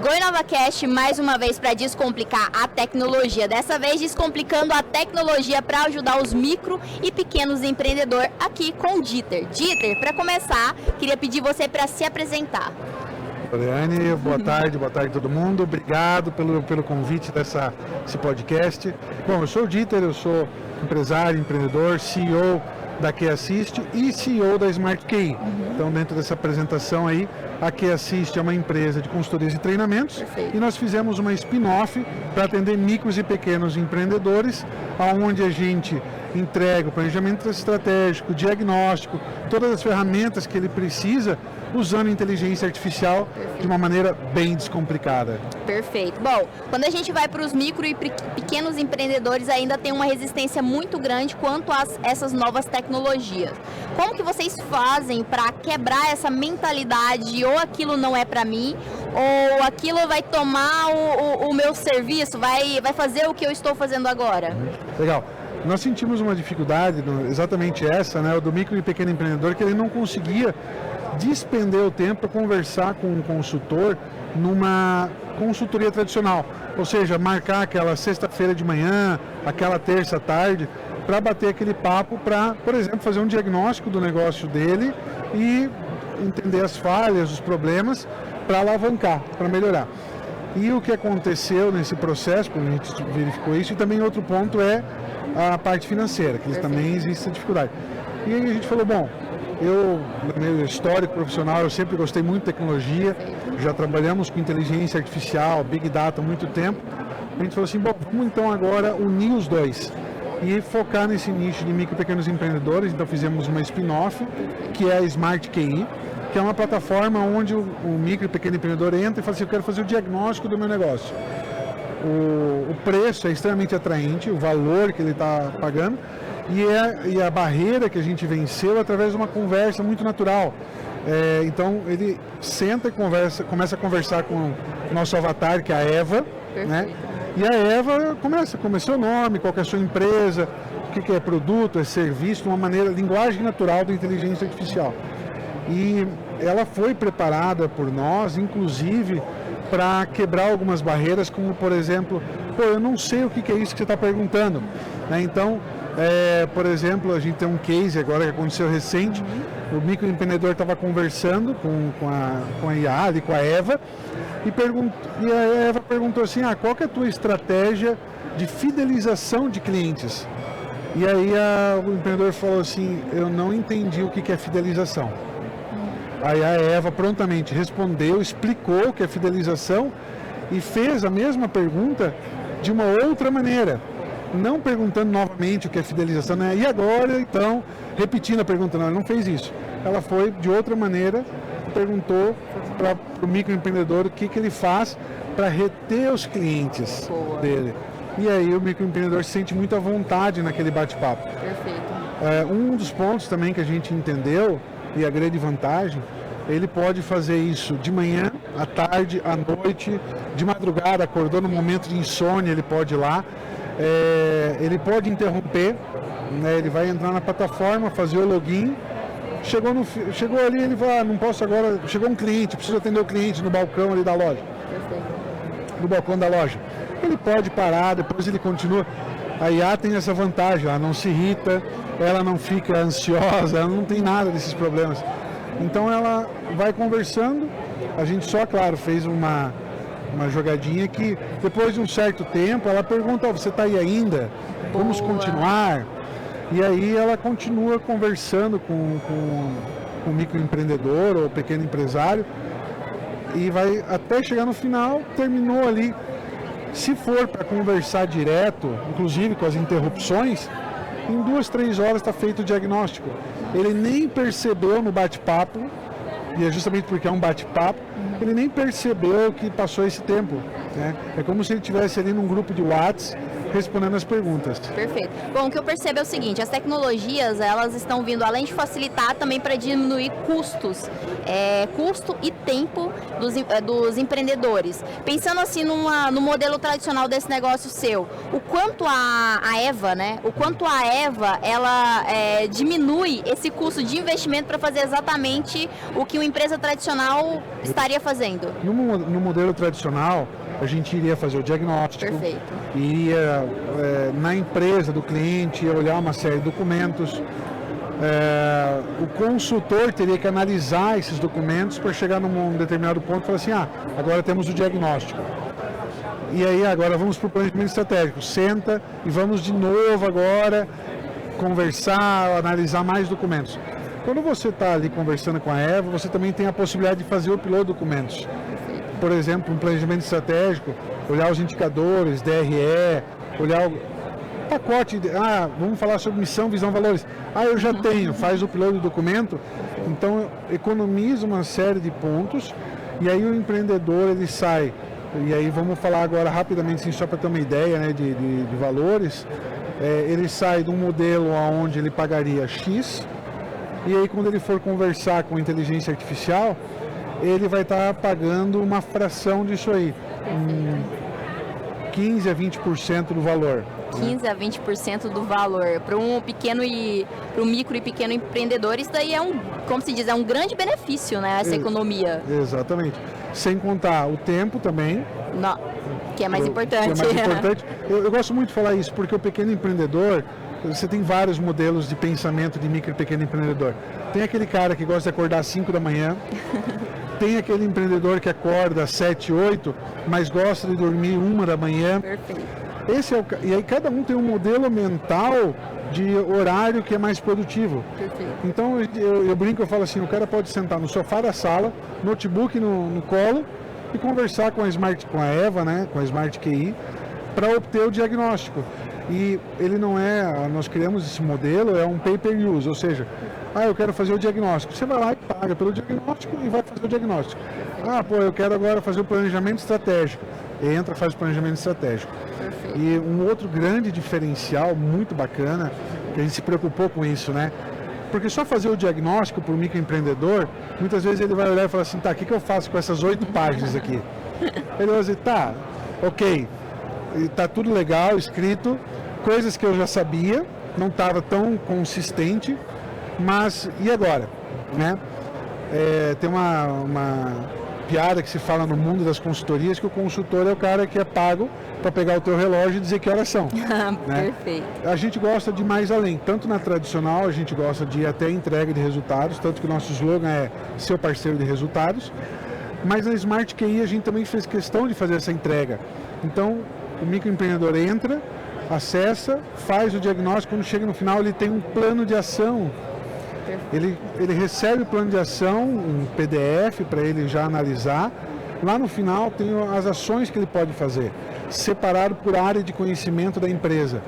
GoInovaCast mais uma vez para descomplicar a tecnologia. Dessa vez descomplicando a tecnologia para ajudar os micro e pequenos empreendedores aqui com o Dieter. Dieter, para começar, queria pedir você para se apresentar. Oriane, boa tarde a todo mundo. Obrigado pelo convite desse podcast. Bom, eu sou o Dieter, eu sou empresário, empreendedor, CEO da QAssist e CEO da Smart QI. Então, dentro dessa apresentação aí, a QAssist é uma empresa de consultorias e treinamentos. Perfeito. E nós fizemos uma spin-off para atender micros e pequenos empreendedores, onde a gente entrega o planejamento estratégico, diagnóstico, todas as ferramentas que ele precisa, usando inteligência artificial de uma maneira bem descomplicada. Perfeito. Bom, quando a gente vai para os micro e pequenos empreendedores, ainda tem uma resistência muito grande quanto a essas novas tecnologias. Como que vocês fazem para quebrar essa mentalidade, ou aquilo não é para mim, ou aquilo vai tomar o meu serviço, vai fazer o que eu estou fazendo agora? Legal. Nós sentimos uma dificuldade, exatamente essa, né, do micro e pequeno empreendedor, que ele não conseguia despender o tempo para conversar com um consultor numa consultoria tradicional. Ou seja, marcar aquela sexta-feira de manhã, aquela terça à tarde, para bater aquele papo para, por exemplo, fazer um diagnóstico do negócio dele e entender as falhas, os problemas, para alavancar, para melhorar. E o que aconteceu nesse processo, quando a gente verificou isso, e também outro ponto é a parte financeira, que também existe dificuldade. E aí a gente falou, bom, eu, no meu histórico profissional, eu sempre gostei muito de tecnologia, já trabalhamos com inteligência artificial, Big Data há muito tempo. A gente falou assim, bom, vamos então agora unir os dois e focar nesse nicho de micro e pequenos empreendedores. Então fizemos uma spin-off, que é a Smart QI, que é uma plataforma onde o micro e pequeno empreendedor entra e fala assim, eu quero fazer o diagnóstico do meu negócio. O preço é extremamente atraente, o valor que ele está pagando, e a barreira que a gente venceu através de uma conversa muito natural. Então ele senta e começa a conversar com o nosso avatar, que é a Eva, né? E a Eva começou o nome, qual que é a sua empresa, o que é produto, é serviço, de uma maneira, linguagem natural da inteligência artificial. E ela foi preparada por nós, inclusive, para quebrar algumas barreiras, como por exemplo, eu não sei o que é isso que você está perguntando, né? Então, por exemplo, a gente tem um case agora que aconteceu recente, o microempreendedor estava conversando com a IA, ali, com a Eva, e a Eva perguntou assim, qual que é a tua estratégia de fidelização de clientes? E aí o empreendedor falou assim, eu não entendi o que é fidelização. Aí a Eva prontamente respondeu, explicou o que é fidelização e fez a mesma pergunta de uma outra maneira, não perguntando novamente o que é fidelização, né? E agora, então, repetindo a pergunta, não, ela não fez isso. Ela foi de outra maneira, perguntou para o microempreendedor o que ele faz para reter os clientes dele. E aí o microempreendedor se sente muito à vontade naquele bate-papo. Perfeito. Um dos pontos também que a gente entendeu, e a grande vantagem, ele pode fazer isso de manhã, à tarde, à noite, de madrugada, acordou no momento de insônia, ele pode ir lá. Ele pode interromper, né? Ele vai entrar na plataforma, fazer o login, chegou ali, ele vai, não posso agora, chegou um cliente, preciso atender o cliente no balcão ali da loja. No balcão da loja. Ele pode parar, depois ele continua. A IA tem essa vantagem, ela não se irrita, ela não fica ansiosa, ela não tem nada desses problemas. Então ela vai conversando, a gente só, claro, fez uma jogadinha que depois de um certo tempo ela pergunta, você está aí ainda? Vamos continuar? E aí ela continua conversando com o microempreendedor ou pequeno empresário e vai até chegar no final, terminou ali. Se for para conversar direto, inclusive com as interrupções, em 2, 3 horas está feito o diagnóstico. Ele nem percebeu no bate-papo, e é justamente porque é um bate-papo, ele nem percebeu que passou esse tempo. né? É como se ele estivesse ali num grupo de WhatsApp respondendo as perguntas. Perfeito. Bom, o que eu percebo é o seguinte, as tecnologias, elas estão vindo, além de facilitar, também para diminuir custos, custo e tempo dos empreendedores. Pensando assim no modelo tradicional desse negócio seu, o quanto a Eva, né? O quanto a Eva, ela diminui esse custo de investimento para fazer exatamente o que uma empresa tradicional estaria fazendo? No modelo tradicional, a gente iria fazer o diagnóstico, Perfeito. Iria na empresa do cliente, ia olhar uma série de documentos. O consultor teria que analisar esses documentos para chegar num determinado ponto e falar assim, agora temos o diagnóstico. E aí agora vamos para o planejamento estratégico. Senta e vamos de novo agora conversar, analisar mais documentos. Quando você está ali conversando com a Eva, você também tem a possibilidade de fazer o piloto de documentos. Por exemplo, um planejamento estratégico, olhar os indicadores, DRE, olhar o pacote, vamos falar sobre missão, visão, valores. Eu já tenho, faz o piloto do documento, então economiza uma série de pontos e aí o empreendedor ele sai, e aí vamos falar agora rapidamente, assim, só para ter uma ideia, né, de valores, ele sai de um modelo onde ele pagaria X, e aí quando ele for conversar com inteligência artificial, ele vai estar pagando uma fração disso aí, 15 a 20% do valor. 15 a 20% do valor. Para um micro e pequeno empreendedor, isso daí como se diz, é um grande benefício, né? Essa economia. Exatamente. Sem contar o tempo também. Não, que é mais importante. Que é mais importante. Eu gosto muito de falar isso, porque o pequeno empreendedor, você tem vários modelos de pensamento de micro e pequeno empreendedor. Tem aquele cara que gosta de acordar às 5 da manhã, tem aquele empreendedor que acorda às 7, 8, mas gosta de dormir 1 da manhã. Perfeito. E aí cada um tem um modelo mental de horário que é mais produtivo. Perfeito. Então eu brinco, eu falo assim, o cara pode sentar no sofá da sala, notebook no colo e conversar com a Eva, né, com a Smart QI, para obter o diagnóstico. E ele não nós criamos esse modelo, é um pay-per-use, ou seja, eu quero fazer o diagnóstico. Você vai lá e paga pelo diagnóstico e vai fazer o diagnóstico. Eu quero agora fazer o planejamento estratégico. Entra, faz o planejamento estratégico. Perfeito. E um outro grande diferencial, muito bacana, que a gente se preocupou com isso, né? Porque só fazer o diagnóstico para o microempreendedor, muitas vezes ele vai olhar e falar assim, o que eu faço com essas 8 páginas aqui? Ele vai dizer, ok, está tudo legal, escrito, coisas que eu já sabia, não estava tão consistente, mas e agora? Né? Tem uma piada que se fala no mundo das consultorias que o consultor é o cara que é pago para pegar o teu relógio e dizer que horas são. Né? Perfeito. A gente gosta de ir mais além, tanto na tradicional a gente gosta de ir até a entrega de resultados, tanto que o nosso slogan é seu parceiro de resultados, mas na Smart QI a gente também fez questão de fazer essa entrega. Então o microempreendedor entra, acessa, faz o diagnóstico, quando chega no final ele tem um plano de ação. Ele recebe o plano de ação, um PDF para ele já analisar. Lá no final tem as ações que ele pode fazer, separado por área de conhecimento da empresa.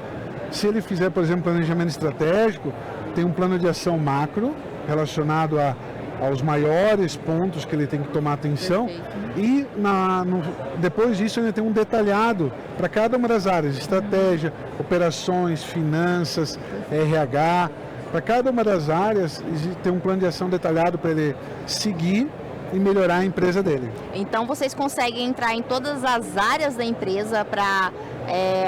Se ele fizer, por exemplo, planejamento estratégico, tem um plano de ação macro relacionado aos maiores pontos que ele tem que tomar atenção. Perfeito. E depois disso ainda tem um detalhado para cada uma das áreas, estratégia, operações, finanças, RH. Para cada uma das áreas tem um plano de ação detalhado para ele seguir e melhorar a empresa dele. Então vocês conseguem entrar em todas as áreas da empresa para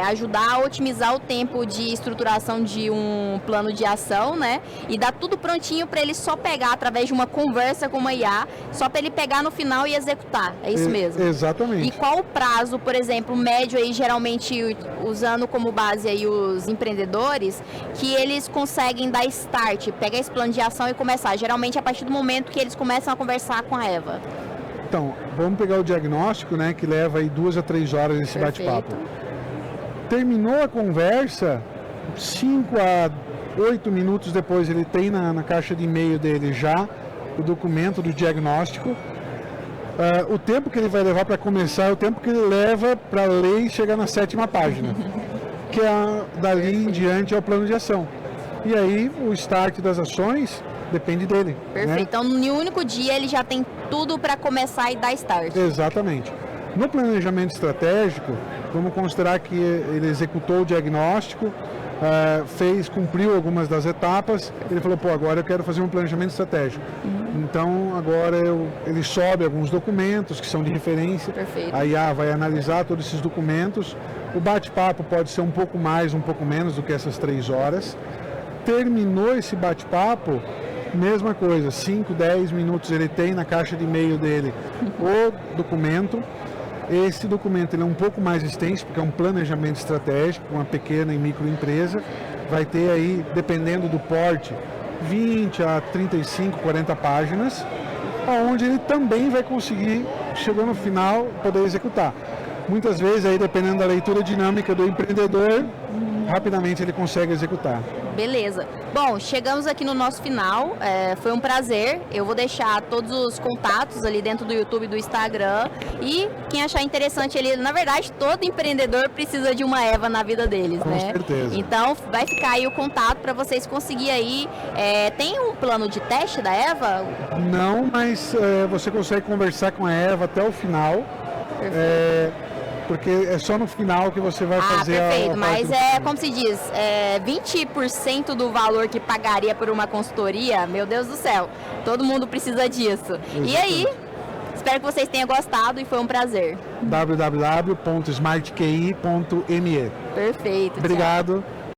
ajudar a otimizar o tempo de estruturação de um plano de ação, né? E dar tudo prontinho para ele só pegar através de uma conversa com uma IA, só para ele pegar no final e executar. É isso mesmo? Exatamente. E qual o prazo, por exemplo, médio aí, geralmente usando como base aí os empreendedores, que eles conseguem dar start, pegar esse plano de ação e começar? Geralmente a partir do momento que eles começam a conversar com a Eva. Então, vamos pegar o diagnóstico, né, que leva aí 2 a 3 horas esse bate-papo. Terminou a conversa, 5 a 8 minutos depois ele tem na caixa de e-mail dele já o documento do diagnóstico. O tempo que ele vai levar para começar é o tempo que ele leva para ler e chegar na 7ª página, que dali em diante é o plano de ação. E aí o start das ações depende dele. Perfeito. Né? Então, no único dia ele já tem tudo para começar e dar start. Exatamente. No planejamento estratégico, vamos considerar que ele executou o diagnóstico, cumpriu algumas das etapas, ele falou, agora eu quero fazer um planejamento estratégico. Então, agora ele sobe alguns documentos que são de referência, Perfeito. a IA vai analisar todos esses documentos, o bate-papo pode ser um pouco mais, um pouco menos do que essas 3 horas. Terminou esse bate-papo, mesma coisa, 5, 10 minutos ele tem na caixa de e-mail dele o documento. Esse documento ele é um pouco mais extenso, porque é um planejamento estratégico, uma pequena e microempresa. Vai ter aí, dependendo do porte, 20 a 35, 40 páginas, onde ele também vai conseguir, chegou no final, poder executar. Muitas vezes, aí, dependendo da leitura dinâmica do empreendedor, rapidamente ele consegue executar. Beleza. Bom, chegamos aqui no nosso final, foi um prazer. Eu vou deixar todos os contatos ali dentro do YouTube e do Instagram. E quem achar interessante ali, na verdade, todo empreendedor precisa de uma Eva na vida deles, Com né? certeza. Então, vai ficar aí o contato para vocês conseguirem aí. Tem um plano de teste da Eva? Não, mas você consegue conversar com a Eva até o final. Porque é só no final que você vai fazer perfeito, a mas como se diz, 20% do valor que pagaria por uma consultoria, meu Deus do céu, todo mundo precisa disso. Exatamente. E aí, espero que vocês tenham gostado e foi um prazer. www.smartqi.me. Perfeito. Obrigado.